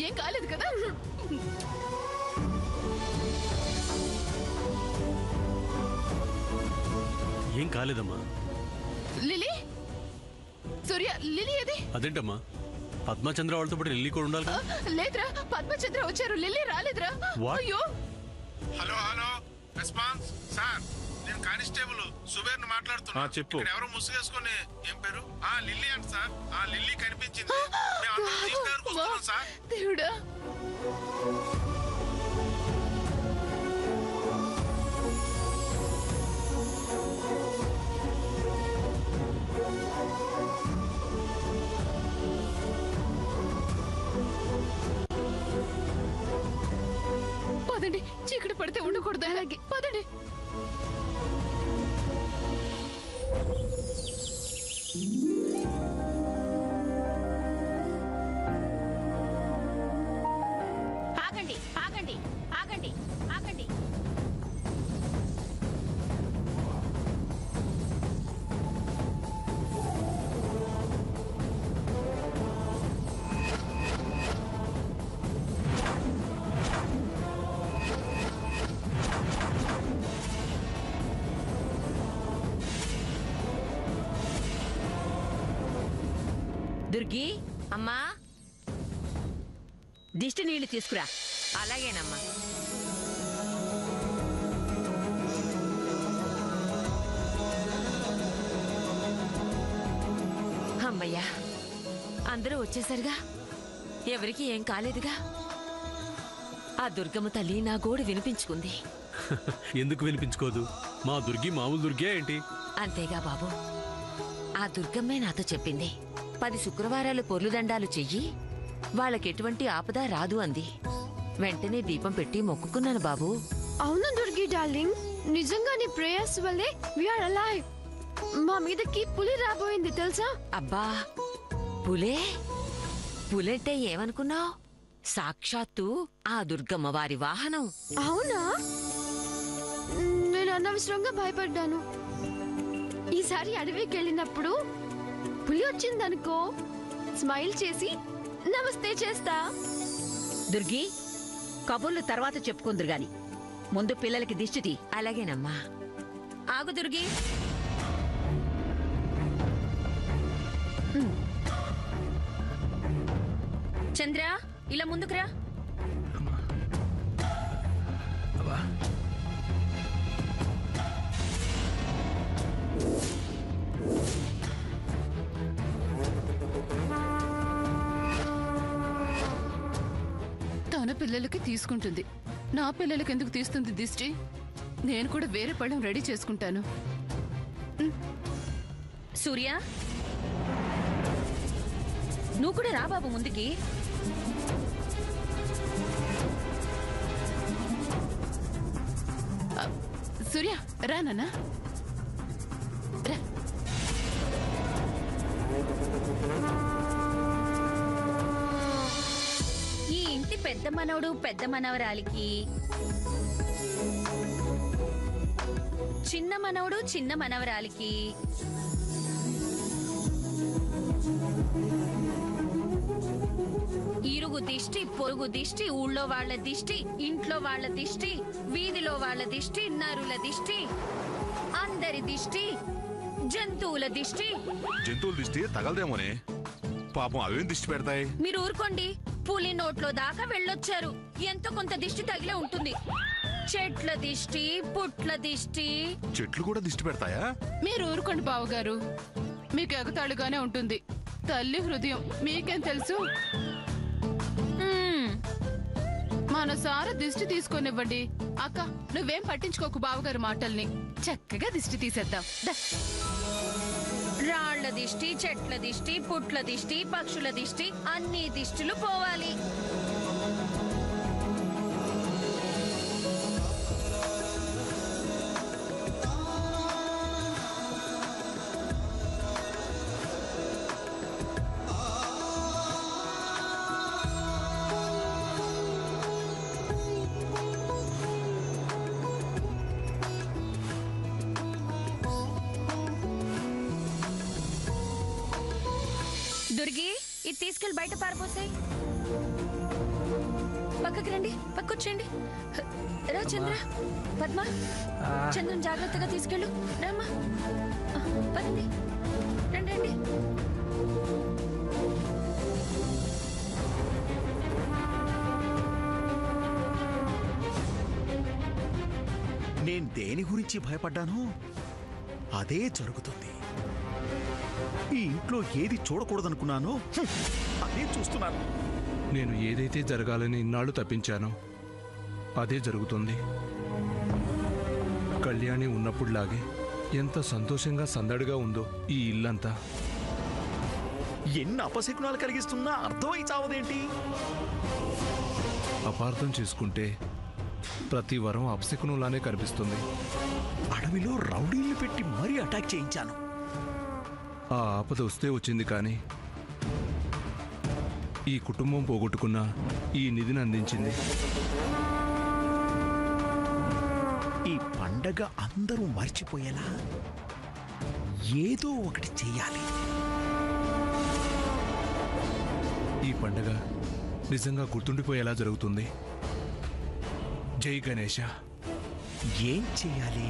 ఏం కాలేదు కదా? ఏం కాలేదమ్మా. లిలీ, సూర్య, లిలీ ఏది? అదేంటమ్మా, పద్మచంద్ర వాళ్ళతో పాటు లిల్లీ కూడా ఉండాలి. లేదురా, పద్మచంద్ర వచ్చారు, లిల్లీ రాలేదురా. అయ్యో. Hello hello, response sir. నేను కానిస్టేబుల్ సుబేర్ ని మాట్లాడుతున్నా. చెప్పు. ఎవరో ముసుగేసుకుని ఏం పేరు? లిల్లీ అంట సార్. లిల్లీ కనిపించింది. మేము వస్తున్నాం సార్. దేవుడా. పదండి, చీకటి పడితే ఉండకూడదు. అలాగే పదండి. ఆగండి ఆగండి ఆగండి ఆగండి. దుర్గి, అమ్మా, దిష్టి నీళ్లు తీసుకురా. అలాగేనమ్మా. అమ్మయ్యా, అందరూ వచ్చేసరిగా, ఎవరికి ఏం కాలేదుగా. ఆ దుర్గమ్మ తల్లి నా గోడు వినిపించుకుంది. ఎందుకు వినిపించుకోదు? మా దుర్గి మామూలు దుర్గే ఏంటి? అంతేగా బాబు, ఆ దుర్గమ్మే నాతో చెప్పింది. 10 శుక్రవారాలు పొర్లుదండాలు చెయ్యి, వాళ్ళకెటువంటి ఆపద రాదు అంది. వెంటనే దీపం పెట్టి మొక్కుకున్నాను బాబు. అవును దుర్గి డార్లింగ్, నిజంగా నీ ప్రేయర్స్ వల్లే వి ఆర్ అలైవ్. మా మీదకి పులి రాబోయింది తెలుసా? అబ్బా, పులే? పులంటే ఏమనుకున్నావు? సాక్షాత్తు ఆ దుర్గమ్మ వారి వాహనం. అవునా? నేను అనవసరంగా భయపడ్డాను. ఈసారి అడవికి వెళ్ళినప్పుడు పులి వచ్చిందనుకో, స్మైల్ చేసి నమస్తే చేస్తా. దుర్గి, కబుర్లు తర్వాత చెప్పుకుందరు గాని ముందు పిల్లలకి దిష్టి తీ. అలాగేనమ్మా. ఆగు దుర్గి. చంద్ర, ఇలా ముందుకురా. తన పిల్లలకి తీసుకుంటుంది, నా పిల్లలకి ఎందుకు తీస్తుంది దిష్టి? నేను కూడా వేరే పళ్ళం రెడీ చేసుకుంటాను. సూర్య, నువ్వు కూడా రా బాబు ముందుకి. సూర్య, రా నాన్న, రా. ఈ ఇంటి పెద్ద మనవడు పెద్ద మనవరాలికి, చిన్న మనవడు చిన్న మనవరాలికి, ఇరుగు దిష్టి, పొరుగు దిష్టి, ఊళ్ళో వాళ్ల దిష్టి, ఇంట్లో వాళ్ల దిష్టి, వీధిలో వాళ్ల దిష్టి, నరుల దిష్టి, అందరి దిష్టి, జంతువుల దిష్టి. జంతువుల దిష్టి తగలదేమోనే, పాపం అవేం దిష్టి పెడతాయి? మీరు ఊరుకోండి, పులి నోట్లో దాకా వెళ్ళొచ్చారు, ఎంతో కొంత దిష్టి తగిలే ఉంటుంది. చెట్ల దిష్టి, పుట్ల దిష్టి. చెట్లు కూడా దిష్టి పెడతాయా? మీరు ఊరుకోండి బావగారు, మీకు ఎగతాళిగానే ఉంటుంది. తల్లి హృదయం మీకేం తెలుసు? మనసారా దిష్టి తీసుకొనివ్వండి. అక్క, నువ్వేం పట్టించుకోకు బావగారు మాటల్ని. చక్కగా దిష్టి తీసేద్దాం. రాళ్ల దిష్టి, చెట్ల దిష్టి, పుట్ల దిష్టి, పక్షుల దిష్టి, అన్ని దిష్టిలు పోవాలి. దుర్గి, ఇది తీసుకెళ్లి బయట పారిపోసాయి. పక్కకి రండి, పక్కొచ్చేయండి. రా చంద్ర, పద్మ, చంద్రం జాగ్రత్తగా తీసుకెళ్ళు. రామ్మా, పదండి, రండి రండి. నేను దేని గురించి భయపడ్డానో అదే జరుగుతుంది. ఈ ఇంట్లో ఏది చూడకూడదనుకున్నానో అదే చూస్తున్నాను. నేను ఏదైతే జరగాలని ఇన్నాళ్ళు తప్పించానో అదే జరుగుతుంది. కళ్యాణి ఉన్నప్పుడులాగే ఎంత సంతోషంగా సందడిగా ఉందో ఈ ఇల్లంతా. ఎన్ని అపశకునాలు కలిగిస్తున్నా అర్థమై చావదేంటి? అపార్థం చేసుకుంటే ప్రతి వరం అపశకునంలానే కనిపిస్తుంది. అడవిలో రౌడీల్ని పెట్టి మరీ అటాక్ చేయించాను. ఆ ఆపద వస్తే వచ్చింది, కానీ ఈ కుటుంబం పోగొట్టుకున్న ఈ నిధిని అందించింది. ఈ పండగ అందరూ మర్చిపోయేలా ఏదో ఒకటి చెయ్యాలి. ఈ పండగ నిజంగా గుర్తుండిపోయేలా జరుగుతుంది. జై గణేష. ఏం చెయ్యాలి?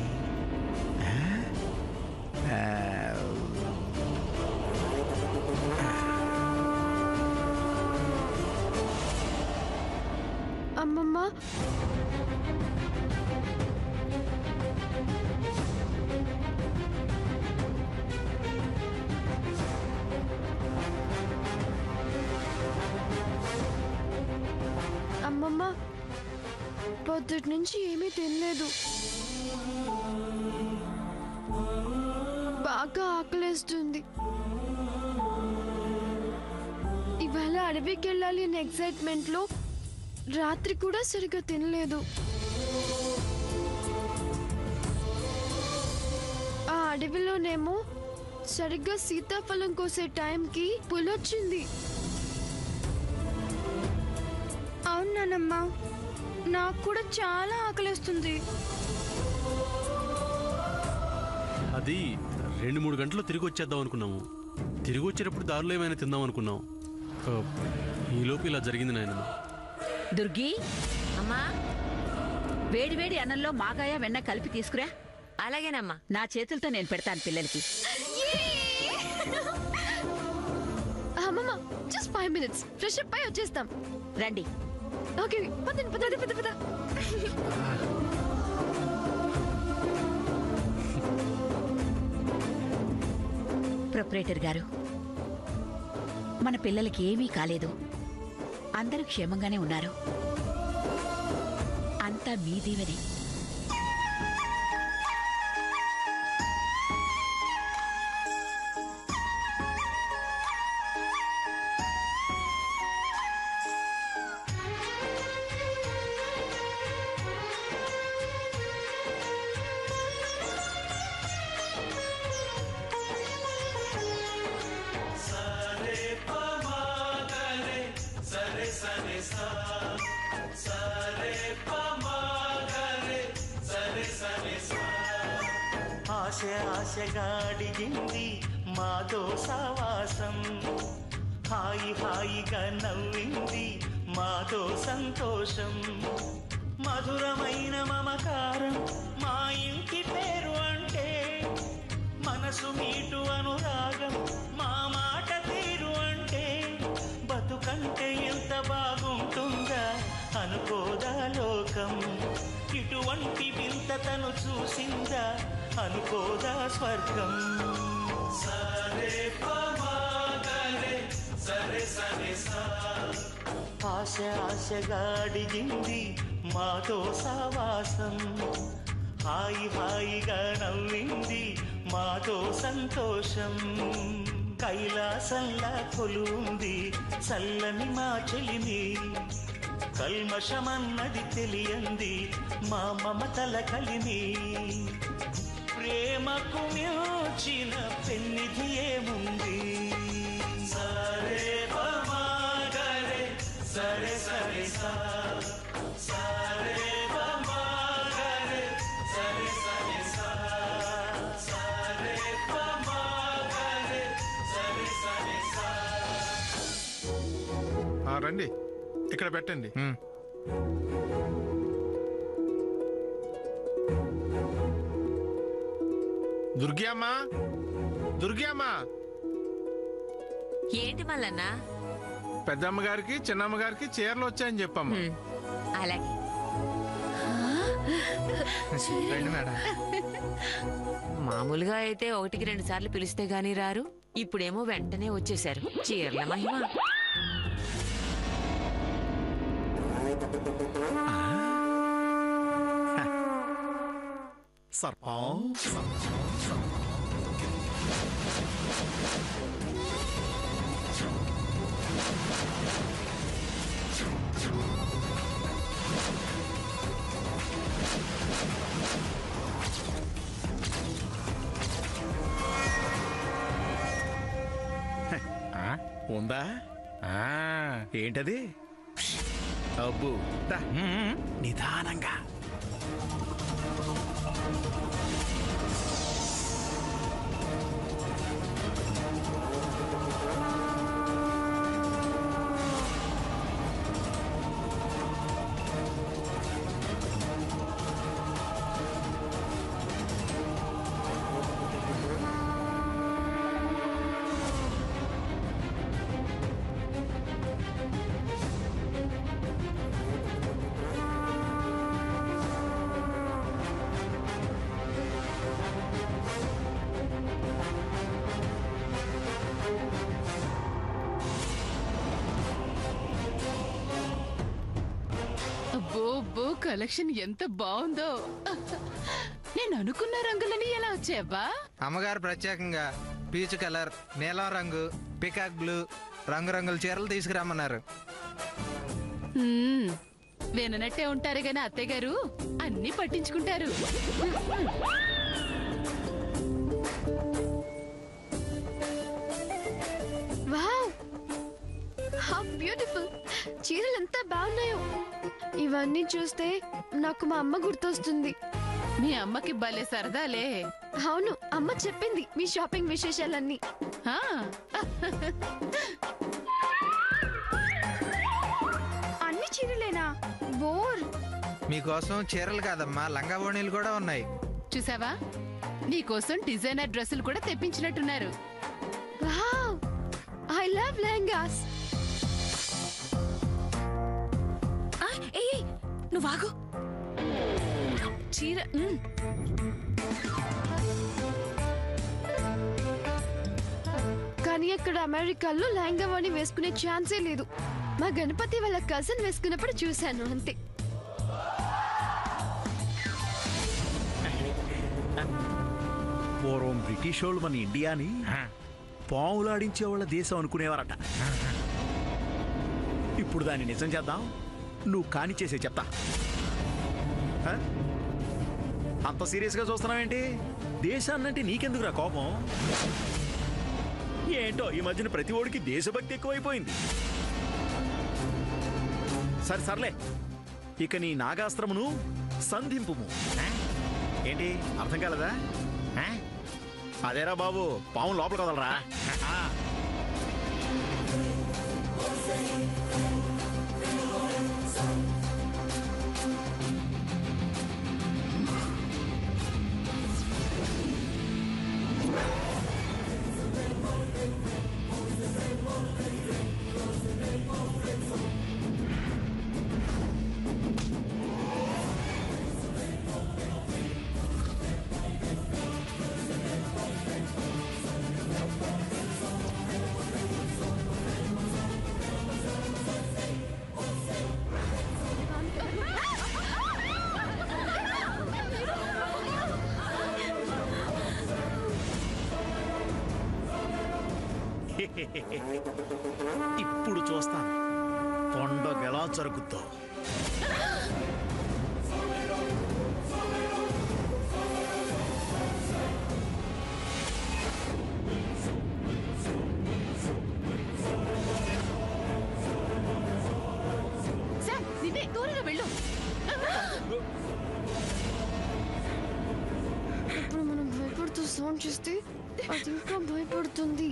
అమ్మమ్మ, అమ్మమ్మ, పొద్దుటి నుంచి ఏమీ తినలేదు. బాగా ఆకలేస్తుంది. ఇవాళ అడవికి వెళ్ళాలి అనే ఎక్సైట్మెంట్ లో రాత్రి కూడా సరిగ్గా తినలేదు. ఆ అడవిలోనేమో సరిగ్గా సీతాఫలం కోసే టైంకి పులొచ్చింది. అవునానమ్మా, నాకు కూడా చాలా ఆకలిస్తుంది. అది 2-3 గంటలు తిరిగి వచ్చేద్దాం అనుకున్నాము. తిరిగి వచ్చేటప్పుడు దారిలో ఏమైనా తిందాం అనుకున్నాం. ఈలోపు ఇలా జరిగింది నాయనమ్మ. దుర్గి, అమ్మా, వేడివేడి అన్నంలో మాగాయ వెన్న కలిపి తీసుకురా. అలాగేనమ్మా. నా చేతులతో నేను పెడతాను పిల్లలకి. అమ్మమ్మ, జస్ట్ 5 minutes ఫ్రెష్ అప్ అయి వచ్చేస్తాం. రండి. ఓకే, పదండి పదండి పద పద. ప్రొపరేటర్ గారు, మన పిల్లలకి ఏమీ కాలేదు. అందరూ క్షేమంగానే ఉన్నారు. అంతా మీ దీవెనే. ఆశగా అడిగింది మాతో సావాసం, హాయి హాయిగా నవ్వింది మాతో సంతోషం, మధురమైన మమకారం మా ఇంటి పేరు అంటే, మనసు మీటు అనురాగం మా మాట తీరు అంటే, బతుకంటే ఎంత బాగుంటుందా అనుకోదా లోకం, ఇటువంటి వింతతను చూసిందా అనుకోదా స్వర్గం. ఆశ ఆశగా అడిగింది మాతో సావాసం, హాయి హాయిగా నవ్వింది మాతో సంతోషం, కైలాసంలా కొలుంది చల్లని మా చెలిమి, కల్మషమన్నది తెలియంది మా మమతల కలిమి, ప్రేమకు మించిన పెన్నిధి ఏముంది. సరే బమాగరే సరే సరే సా, సరే బమాగరే సరే సరే సా, సరే బమాగరే సరే సరే సా. రండి, ఇక్కడ పెట్టండి. దుర్గ్యామ్మా, దుర్గ్యామ్మా, ఏంటి మల్లన్నా? పెద్దమ్మ గారికి చిన్నమ్మ గారికి చీరలు వచ్చాయని చెప్పమ్మా. అలాగే. రండి మేడం. మామూలుగా అయితే 1-2 సార్లు పిలిస్తే గానీ రారు, ఇప్పుడేమో వెంటనే వచ్చేశారు. చీరల మహిమ. సర్పం ఉందా? ఏంటది? అబ్బు నిదానంగా. అబ్బో కలెక్షన్ ఎంత బాగుందో. నేను అనుకున్న రంగులని ఎలా వచ్చావా? అమ్మగారు ప్రత్యేకంగా పీచ్ కలర్, నీలం రంగు, పికాక్ బ్లూ రంగురంగుల చీరలు తీసుకురమ్మన్నారు. విననట్టే ఉంటారు గాని అత్తయ్య గారు అన్ని పట్టించుకుంటారు. Wow, how beautiful! చీరలు ఎంత బాగున్నాయో. ఇవన్నీ చూస్తే నాకు మా అమ్మ గుర్తొస్తుంది. మీ అమ్మకి భలే సరదాలే. అవును, అమ్మ చెప్పింది మీ షాపింగ్ విశేషాలన్నీ. ఆ, అన్ని చీరలేనా? బోర్. మీకోసం చీరలు కాదమ్మా, లంగా ఓణీలు కూడా ఉన్నాయి. చూసావా, నీకోసం డిజైనర్ డ్రెస్సులు కూడా తెప్పించినట్టున్నారు. Wow, I love lehengas. నువ్వు ఆగు. చీర కానీ అక్కడ అమెరికాలో లెహంగా వాణి వేసుకునే ఛాన్సే లేదు. మా గణపతి వాళ్ళ కజిన్ వేసుకున్నప్పుడు చూశాను అంతే. పూర్వం బ్రిటిష్ వాళ్ళు మన ఇండియాని పావులాడించే వాళ్ళ దేశం అనుకునేవారట. ఇప్పుడు దాన్ని నిజం చేద్దాం. నువ్వు కాని చేసే చెప్తా. అంత సీరియస్గా చూస్తున్నావేంటి? దేశాన్నంటే నీకెందుకురా కోపం? ఏంటో ఈ మధ్యన ప్రతి ఓడికి దేశభక్తి ఎక్కువైపోయింది. సర్లే, ఇక నీ నాగాస్త్రమును సంధింపుము. ఏంటి అర్థం కాలేదా? అదేరా బాబు, పాము లోపల కదలరా. ఇప్పుడు చూస్తాను పండగ ఎలా జరుగుద్దో. దూరంగా వెళ్ళు. ఇప్పుడు మనం భయపడుతూ సౌండ్ చేస్తే అది ఇంకా భయపడుతుంది.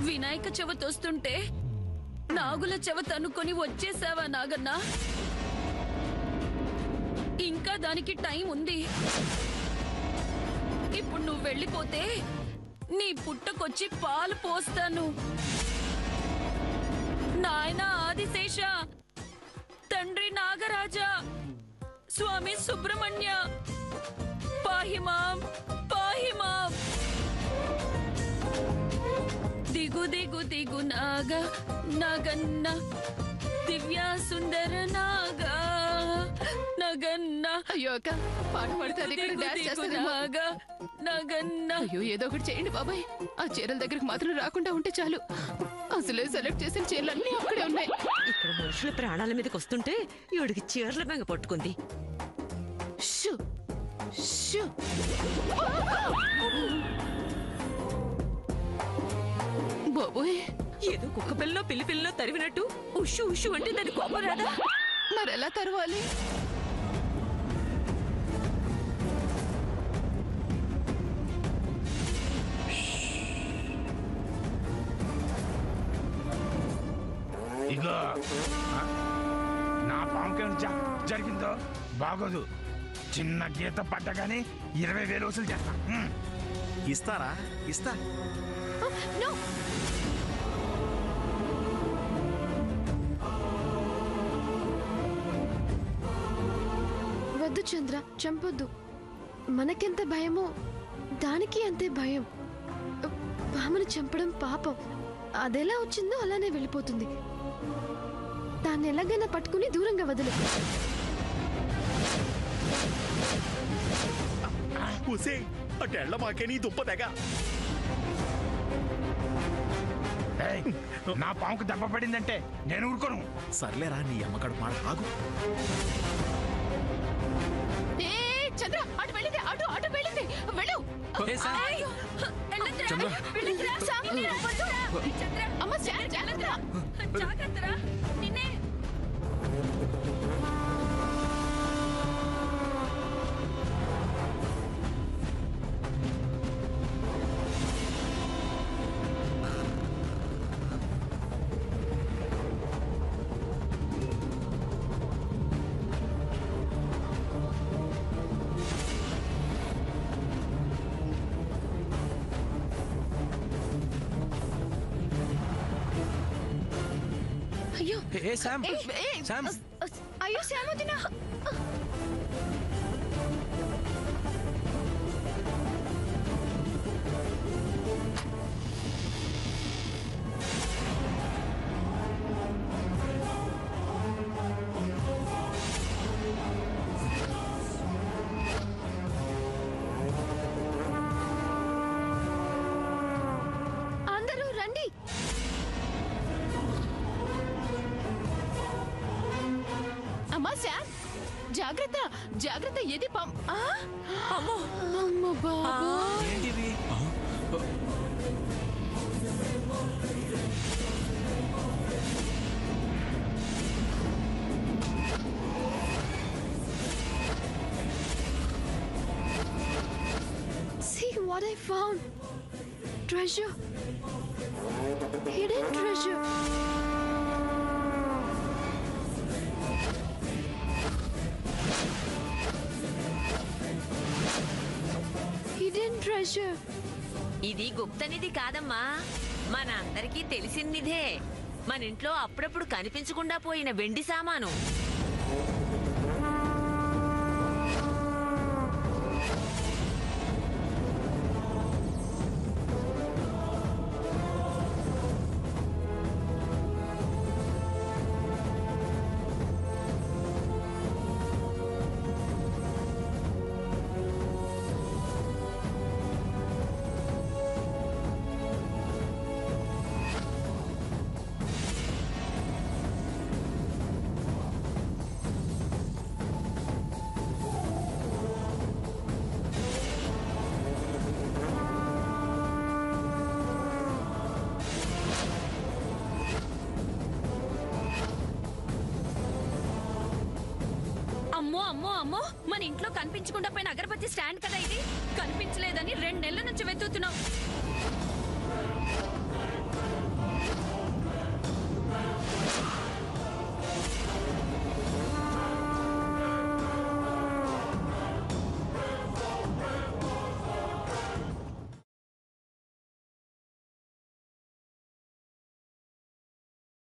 వినాయక చవితి వస్తుంటే నాగుల చవితి అనుకొని వచ్చేసావా నాగన్నా? ఇంకా దానికి టైం ఉంది. ఇప్పుడు నువ్వు వెళ్ళిపోతే నీ పుట్టకొచ్చి పాలు పోస్తాను. నాయనా ఆదిశేష, తండ్రి నాగరాజా, స్వామి సుబ్రహ్మణ్య, పాహిమాం పాహిమాం. దిగు దిగు దిగు నాగ నాగన్న, దివ్య సుందర నాగ నగన్న. అయ్యో అక్క, పాట పాడితే అది ఇక్కడ డాన్స్ చేస్తుంది. నాగ నగన్న. అయ్యో ఏదో ఒకటి చేయండి బాబాయ్. ఆ చీరల దగ్గరికి మాత్రం రాకుండా ఉంటే చాలు. అసలే సెలెక్ట్ చేసిన చీరలన్నీ అక్కడే ఉన్నాయి. ఇక్కడ మనుషుల ప్రాణాల మీదకి వస్తుంటే ఈవిడికి చీరల బెంగ పట్టుకుంది. Shoe shoe. బాబోయ్, ఏదో కుక్క పిల్లలో పిల్లి పిల్లలో తరివినట్టు ఉషు ఉషు అంటే దాని కోపం రాదా? మరెలా తరవాలి? ఇగో నా పాముకేం జరిగిందో బాగోదు. చిన్న గీత పడ్డగానే 20,000 వసూలు చేస్తా. ఇస్తారా? ఇస్తా. వద్దు చంద్ర, చంపొద్దు. మనకెంత భయమో దానికి అంతే భయం. పామును చంపడం పాపం. అదెలా వచ్చిందో అలానే వెళ్ళిపోతుంది. దాన్ని ఎలాగైనా పట్టుకుని దూరంగా వదిలి. అటెళ్ళ మాకే నీ దుప్ప తెగ. నా పాముకు దెబ్బ పడిందంటే నేను ఊరుకోను. సర్లేరా, నీ అమ్మకడు మాట ఆగు. చంద్ర, అటు వెళ్ళింది, అటు అటు వెళ్ళింది. వెళ్ళు. అమ్మ జాగ్రత్తరా, నిన్నే. అయ్యో శామ్, శామ్. అయ్యో శామ్ వదినా. అందరూ రండి. అమ్మా శామ్, జాగ్రత్త జాగ్రత్త. ఏది పాము? అమ్మో, అమ్మ బాబా. ఏంటివి? See what I found. Treasure. Hidden treasure. Hidden treasure. ఇది గుప్తనిధి కాదమ్మా, మన అందరికీ తెలిసిందిదే. మన ఇంట్లో అప్పుడప్పుడు కనిపించకుండా పోయిన వెండి సామాను. అమ్మో అమ్మో మన ఇంట్లో కనిపించకుండా పోయిన అగరబత్తి స్టాండ్ కదా ఇది. కనిపించలేదని 2 నెలల నుంచి వెతుకుతున్నాం.